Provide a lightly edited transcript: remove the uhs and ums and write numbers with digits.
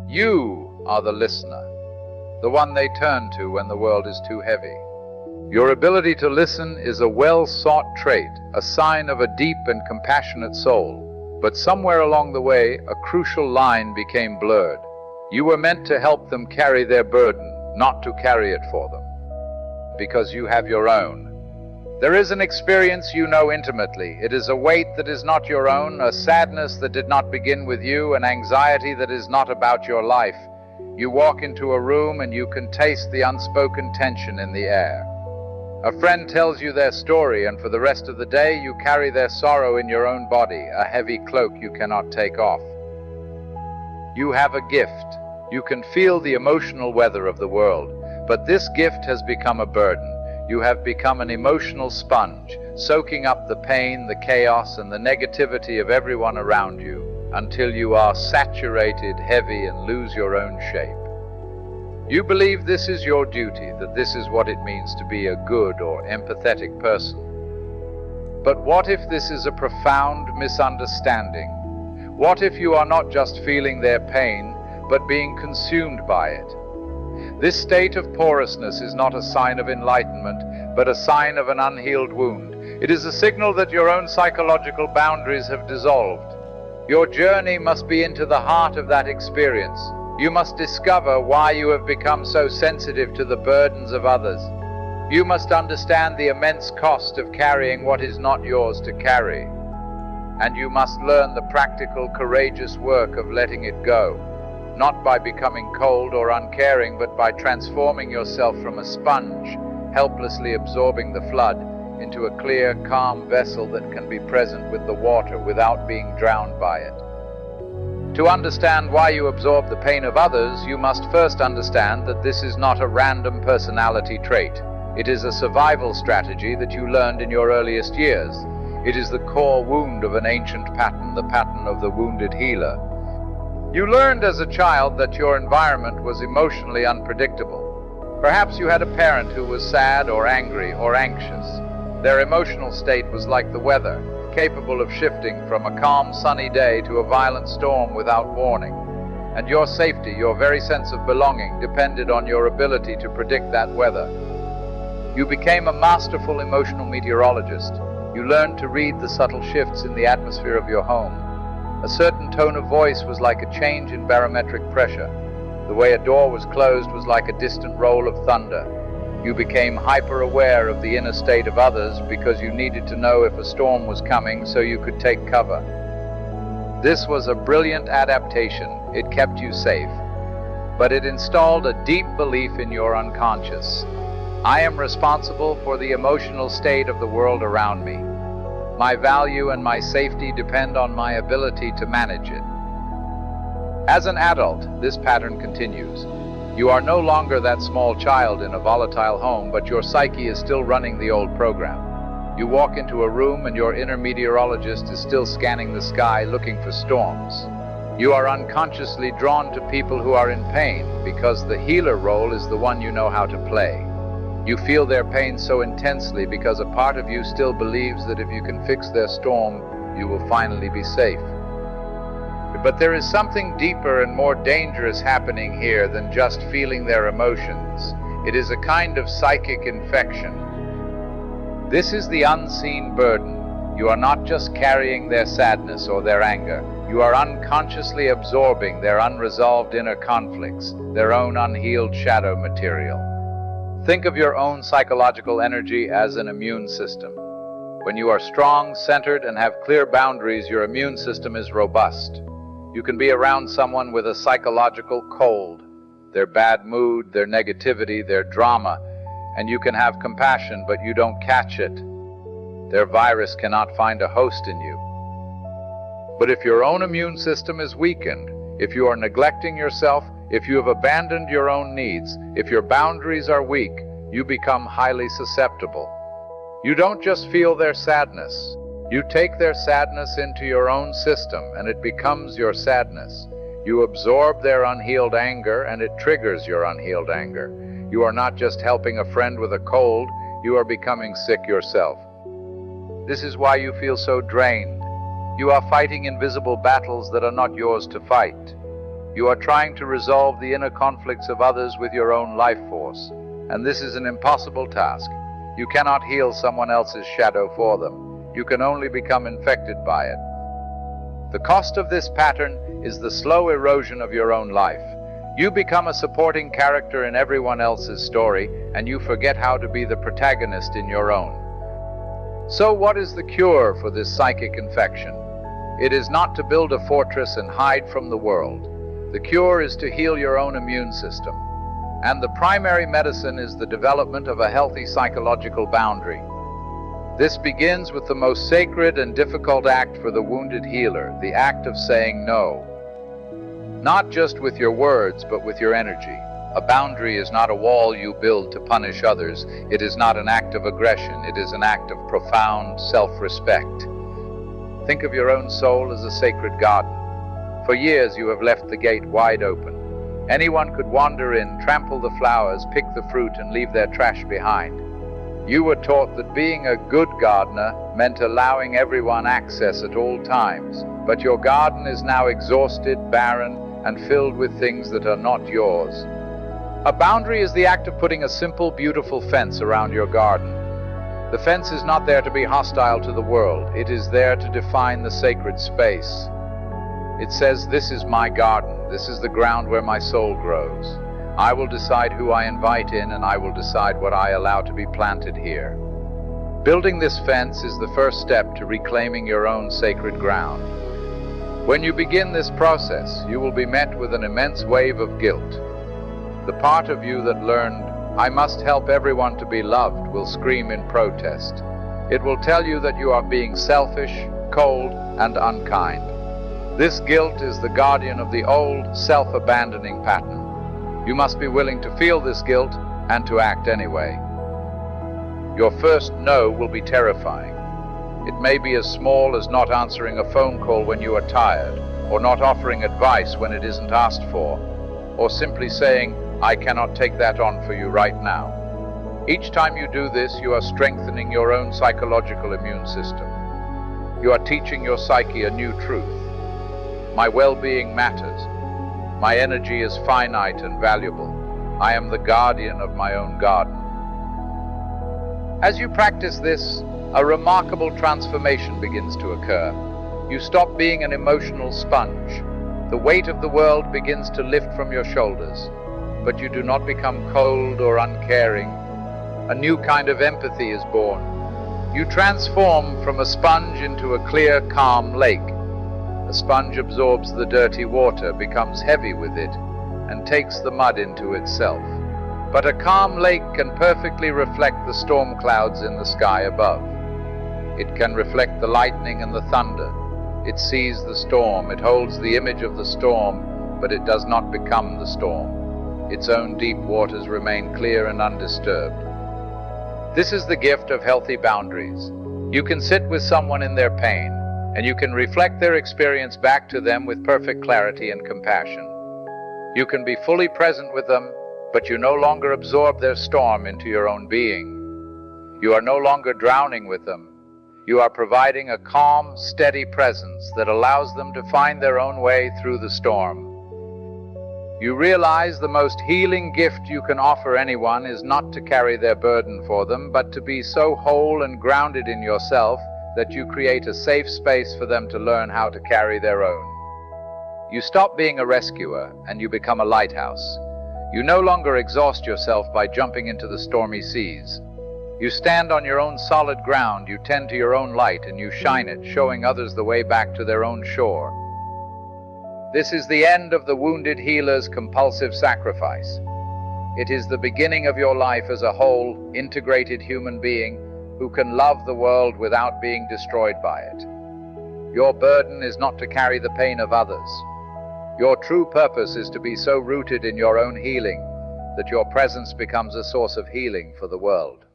You are the listener, the one they turn to when the world is too heavy. Your ability to listen is a well-sought trait, a sign of a deep and compassionate soul. But somewhere along the way, a crucial line became blurred. You were meant to help them carry their burden, not to carry it for them, because you have your own. There is an experience you know intimately. It is a weight that is not your own, a sadness that did not begin with you, an anxiety that is not about your life. You walk into a room and you can taste the unspoken tension in the air. A friend tells you their story, and for the rest of the day you carry their sorrow in your own body, a heavy cloak you cannot take off. You have a gift. You can feel the emotional weather of the world, but this gift has become a burden. You have become an emotional sponge, soaking up the pain, the chaos, and the negativity of everyone around you, until you are saturated, heavy, and lose your own shape. You believe this is your duty, that this is what it means to be a good or empathetic person. But what if this is a profound misunderstanding? What if you are not just feeling their pain, but being consumed by it? This state of porousness is not a sign of enlightenment, but a sign of an unhealed wound. It is a signal that your own psychological boundaries have dissolved. Your journey must be into the heart of that experience. You must discover why you have become so sensitive to the burdens of others. You must understand the immense cost of carrying what is not yours to carry. And you must learn the practical, courageous work of letting it go, not by becoming cold or uncaring, but by transforming yourself from a sponge, helplessly absorbing the flood, into a clear, calm vessel that can be present with the water without being drowned by it. To understand why you absorb the pain of others, you must first understand that this is not a random personality trait. It is a survival strategy that you learned in your earliest years. It is the core wound of an ancient pattern, the pattern of the wounded healer. You learned as a child that your environment was emotionally unpredictable. Perhaps you had a parent who was sad or angry or anxious. Their emotional state was like the weather, capable of shifting from a calm, sunny day to a violent storm without warning. And your safety, your very sense of belonging, depended on your ability to predict that weather. You became a masterful emotional meteorologist. You learned to read the subtle shifts in the atmosphere of your home. A certain tone of voice was like a change in barometric pressure. The way a door was closed was like a distant roll of thunder. You became hyper-aware of the inner state of others because you needed to know if a storm was coming so you could take cover. This was a brilliant adaptation. It kept you safe. But it installed a deep belief in your unconscious. I am responsible for the emotional state of the world around me. My value and my safety depend on my ability to manage it. As an adult, this pattern continues. You are no longer that small child in a volatile home, but your psyche is still running the old program. You walk into a room and your inner meteorologist is still scanning the sky looking for storms. You are unconsciously drawn to people who are in pain because the healer role is the one you know how to play. You feel their pain so intensely because a part of you still believes that if you can fix their storm, you will finally be safe. But there is something deeper and more dangerous happening here than just feeling their emotions. It is a kind of psychic infection. This is the unseen burden. You are not just carrying their sadness or their anger. You are unconsciously absorbing their unresolved inner conflicts, their own unhealed shadow material. Think of your own psychological energy as an immune system. When you are strong, centered, and have clear boundaries, your immune system is robust. You can be around someone with a psychological cold, their bad mood, their negativity, their drama, and you can have compassion, but you don't catch it. Their virus cannot find a host in you. But if your own immune system is weakened, if you are neglecting yourself, if you have abandoned your own needs, if your boundaries are weak, you become highly susceptible. You don't just feel their sadness. You take their sadness into your own system, and it becomes your sadness. You absorb their unhealed anger, and it triggers your unhealed anger. You are not just helping a friend with a cold, you are becoming sick yourself. This is why you feel so drained. You are fighting invisible battles that are not yours to fight. You are trying to resolve the inner conflicts of others with your own life force, and this is an impossible task. You cannot heal someone else's shadow for them. You can only become infected by it. The cost of this pattern is the slow erosion of your own life. You become a supporting character in everyone else's story, and you forget how to be the protagonist in your own. So what is the cure for this psychic infection? It is not to build a fortress and hide from the world. The cure is to heal your own immune system. And the primary medicine is the development of a healthy psychological boundary. This begins with the most sacred and difficult act for the wounded healer, the act of saying no. Not just with your words, but with your energy. A boundary is not a wall you build to punish others. It is not an act of aggression. It is an act of profound self-respect. Think of your own soul as a sacred garden. For years you have left the gate wide open. Anyone could wander in, trample the flowers, pick the fruit, and leave their trash behind. You were taught that being a good gardener meant allowing everyone access at all times. But your garden is now exhausted, barren, and filled with things that are not yours. A boundary is the act of putting a simple, beautiful fence around your garden. The fence is not there to be hostile to the world. It is there to define the sacred space. It says, "This is my garden. This is the ground where my soul grows. I will decide who I invite in, and I will decide what I allow to be planted here." Building this fence is the first step to reclaiming your own sacred ground. When you begin this process, you will be met with an immense wave of guilt. The part of you that learned, "I must help everyone to be loved," will scream in protest. It will tell you that you are being selfish, cold, and unkind. This guilt is the guardian of the old, self-abandoning pattern. You must be willing to feel this guilt and to act anyway. Your first no will be terrifying. It may be as small as not answering a phone call when you are tired, or not offering advice when it isn't asked for, or simply saying, "I cannot take that on for you right now." Each time you do this, you are strengthening your own psychological immune system. You are teaching your psyche a new truth. My well-being matters. My energy is finite and valuable. I am the guardian of my own garden. As you practice this, a remarkable transformation begins to occur. You stop being an emotional sponge. The weight of the world begins to lift from your shoulders, but you do not become cold or uncaring. A new kind of empathy is born. You transform from a sponge into a clear, calm lake. A sponge absorbs the dirty water, becomes heavy with it, and takes the mud into itself. But a calm lake can perfectly reflect the storm clouds in the sky above. It can reflect the lightning and the thunder. It sees the storm, it holds the image of the storm, but it does not become the storm. Its own deep waters remain clear and undisturbed. This is the gift of healthy boundaries. You can sit with someone in their pain, and you can reflect their experience back to them with perfect clarity and compassion. You can be fully present with them, but you no longer absorb their storm into your own being. You are no longer drowning with them. You are providing a calm, steady presence that allows them to find their own way through the storm. You realize the most healing gift you can offer anyone is not to carry their burden for them, but to be so whole and grounded in yourself that you create a safe space for them to learn how to carry their own. You stop being a rescuer and you become a lighthouse. You no longer exhaust yourself by jumping into the stormy seas. You stand on your own solid ground, you tend to your own light, and you shine it, showing others the way back to their own shore. This is the end of the wounded healer's compulsive sacrifice. It is the beginning of your life as a whole, integrated human being who can love the world without being destroyed by it. Your burden is not to carry the pain of others. Your true purpose is to be so rooted in your own healing that your presence becomes a source of healing for the world.